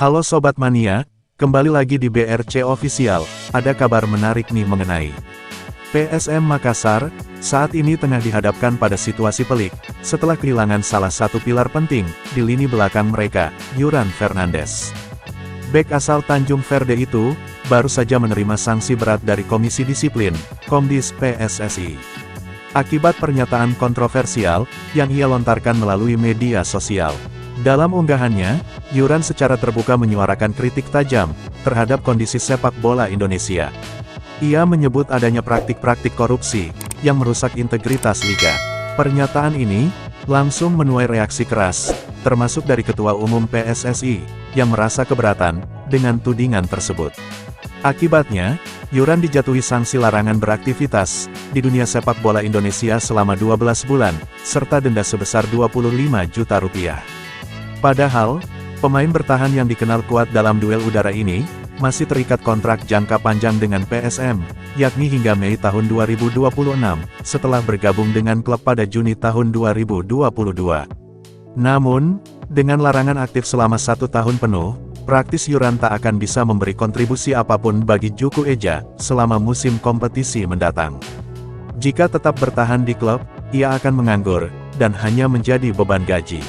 Halo Sobat Mania, kembali lagi di BRC Official, ada kabar menarik nih mengenai PSM Makassar, saat ini tengah dihadapkan pada situasi pelik, setelah kehilangan salah satu pilar penting, di lini belakang mereka, Yuran Fernandes. Bek asal Tanjung Verde itu, baru saja menerima sanksi berat dari Komisi Disiplin, Komdis PSSI. Akibat pernyataan kontroversial, yang ia lontarkan melalui media sosial. Dalam unggahannya, Yuran secara terbuka menyuarakan kritik tajam terhadap kondisi sepak bola Indonesia. Ia menyebut adanya praktik-praktik korupsi yang merusak integritas liga. Pernyataan ini langsung menuai reaksi keras, termasuk dari Ketua Umum PSSI yang merasa keberatan dengan tudingan tersebut. Akibatnya, Yuran dijatuhi sanksi larangan beraktivitas di dunia sepak bola Indonesia selama 12 bulan, serta denda sebesar 25 juta rupiah. Padahal, pemain bertahan yang dikenal kuat dalam duel udara ini, masih terikat kontrak jangka panjang dengan PSM, yakni hingga Mei tahun 2026, setelah bergabung dengan klub pada Juni tahun 2022. Namun, dengan larangan aktif selama 1 tahun penuh, praktis Yuran tak akan bisa memberi kontribusi apapun bagi Juku Eja, selama musim kompetisi mendatang. Jika tetap bertahan di klub, ia akan menganggur, dan hanya menjadi beban gaji.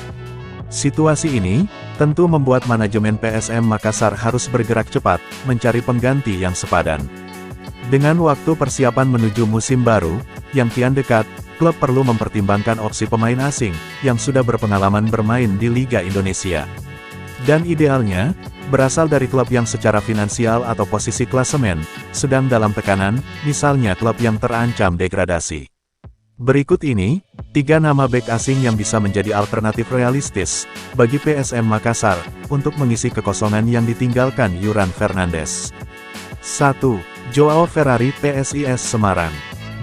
Situasi ini, tentu membuat manajemen PSM Makassar harus bergerak cepat, mencari pengganti yang sepadan. Dengan waktu persiapan menuju musim baru, yang kian dekat, klub perlu mempertimbangkan opsi pemain asing, yang sudah berpengalaman bermain di Liga Indonesia. Dan idealnya, berasal dari klub yang secara finansial atau posisi klasemen, sedang dalam tekanan, misalnya klub yang terancam degradasi. Berikut ini, 3 nama bek asing yang bisa menjadi alternatif realistis bagi PSM Makassar untuk mengisi kekosongan yang ditinggalkan Yuran Fernandes. 1. Joao Ferrari PSIS Semarang.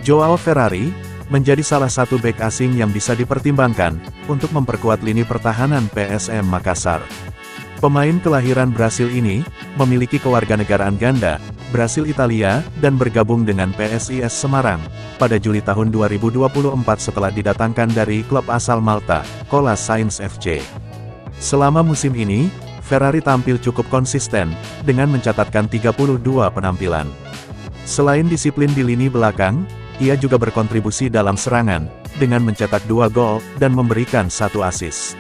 Joao Ferrari menjadi salah satu bek asing yang bisa dipertimbangkan untuk memperkuat lini pertahanan PSM Makassar. Pemain kelahiran Brasil ini memiliki kewarganegaraan ganda, Brasil Italia, dan bergabung dengan PSIS Semarang pada Juli tahun 2024 setelah didatangkan dari klub asal Malta, Colas Saints FC. Selama musim ini, Ferrari tampil cukup konsisten, dengan mencatatkan 32 penampilan. Selain disiplin di lini belakang, ia juga berkontribusi dalam serangan, dengan mencetak 2 gol, dan memberikan 1 assist.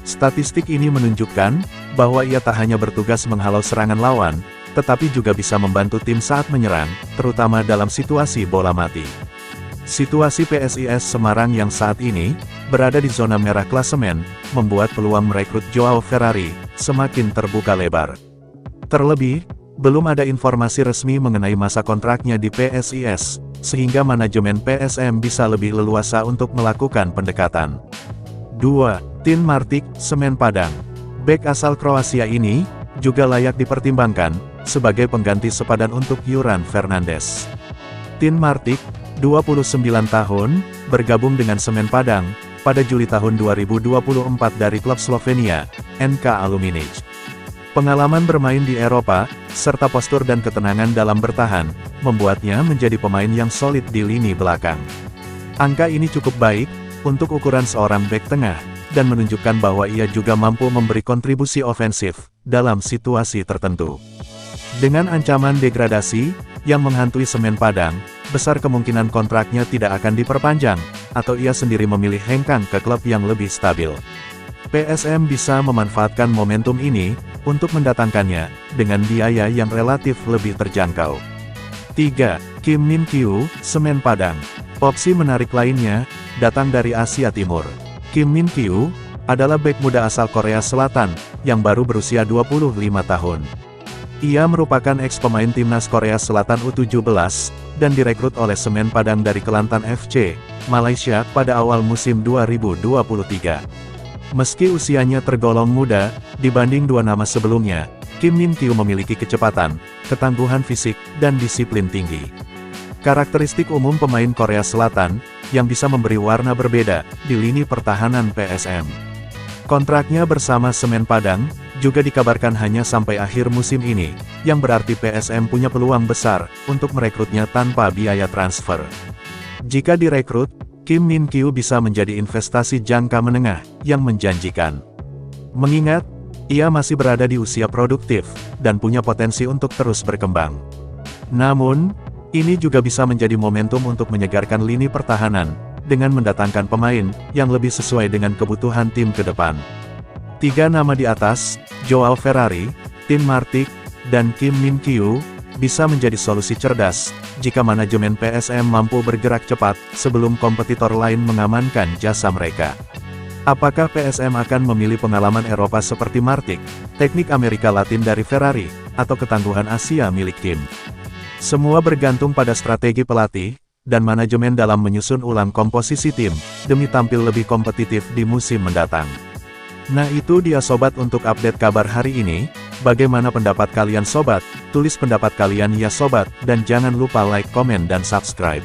Statistik ini menunjukkan, bahwa ia tak hanya bertugas menghalau serangan lawan, tetapi juga bisa membantu tim saat menyerang, terutama dalam situasi bola mati. Situasi PSIS Semarang yang saat ini, berada di zona merah klasemen, membuat peluang merekrut Joao Ferrari, semakin terbuka lebar. Terlebih, belum ada informasi resmi mengenai masa kontraknya di PSIS, sehingga manajemen PSM bisa lebih leluasa untuk melakukan pendekatan. 2. Tin Martic, Semen Padang. Bek asal Kroasia ini, juga layak dipertimbangkan, sebagai pengganti sepadan untuk Yuran Fernandes. Tin Martic, 29 tahun, bergabung dengan Semen Padang, pada Juli tahun 2024 dari klub Slovenia, NK Aluminic. Pengalaman bermain di Eropa, serta postur dan ketenangan dalam bertahan, membuatnya menjadi pemain yang solid di lini belakang. Angka ini cukup baik, untuk ukuran seorang bek tengah, dan menunjukkan bahwa ia juga mampu memberi kontribusi ofensif, dalam situasi tertentu. Dengan ancaman degradasi, yang menghantui Semen Padang, besar kemungkinan kontraknya tidak akan diperpanjang, atau ia sendiri memilih hengkang ke klub yang lebih stabil. PSM bisa memanfaatkan momentum ini, untuk mendatangkannya, dengan biaya yang relatif lebih terjangkau. 3. Kim Min Kyu, Semen Padang. Opsi menarik lainnya, datang dari Asia Timur. Kim Min Kyu, adalah bek muda asal Korea Selatan, yang baru berusia 25 tahun. Ia merupakan eks-pemain timnas Korea Selatan U17, dan direkrut oleh Semen Padang dari Kelantan FC, Malaysia, pada awal musim 2023. Meski usianya tergolong muda, dibanding 2 nama sebelumnya, Kim Min Kyu memiliki kecepatan, ketangguhan fisik, dan disiplin tinggi. Karakteristik umum pemain Korea Selatan, yang bisa memberi warna berbeda, di lini pertahanan PSM. Kontraknya bersama Semen Padang, juga dikabarkan hanya sampai akhir musim ini, yang berarti PSM punya peluang besar, untuk merekrutnya tanpa biaya transfer. Jika direkrut, Kim Min Kyu bisa menjadi investasi jangka menengah, yang menjanjikan. Mengingat, Ia masih berada di usia produktif, dan punya potensi untuk terus berkembang. Namun, ini juga bisa menjadi momentum untuk menyegarkan lini pertahanan, dengan mendatangkan pemain yang lebih sesuai dengan kebutuhan tim ke depan. 3 nama di atas, Joao Ferrari, Tim Martik, dan Kim Min Kyu, bisa menjadi solusi cerdas, jika manajemen PSM mampu bergerak cepat, sebelum kompetitor lain mengamankan jasa mereka. Apakah PSM akan memilih pengalaman Eropa seperti Martik, teknik Amerika Latin dari Ferrari, atau ketangguhan Asia milik Kim? Semua bergantung pada strategi pelatih, dan manajemen dalam menyusun ulang komposisi tim, demi tampil lebih kompetitif di musim mendatang. Nah itu dia sobat untuk update kabar hari ini. Bagaimana pendapat kalian sobat? Tulis pendapat kalian ya sobat, dan jangan lupa like, komen dan subscribe.